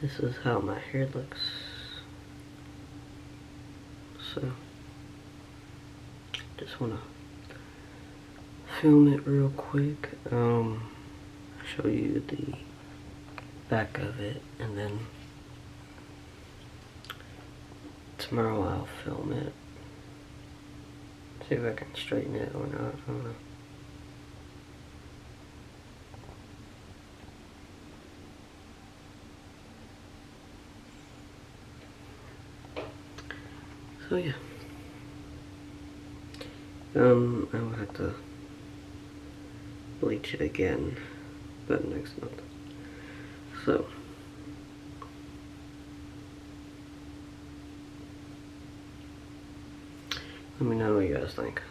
This is how my hair looks. So, just wanna film it real quick. Show you the back of it, and then tomorrow I'll film it. See if I can straighten it or not. I don't know. So yeah. I will have to bleach it again, but next month. So let me know what you guys think.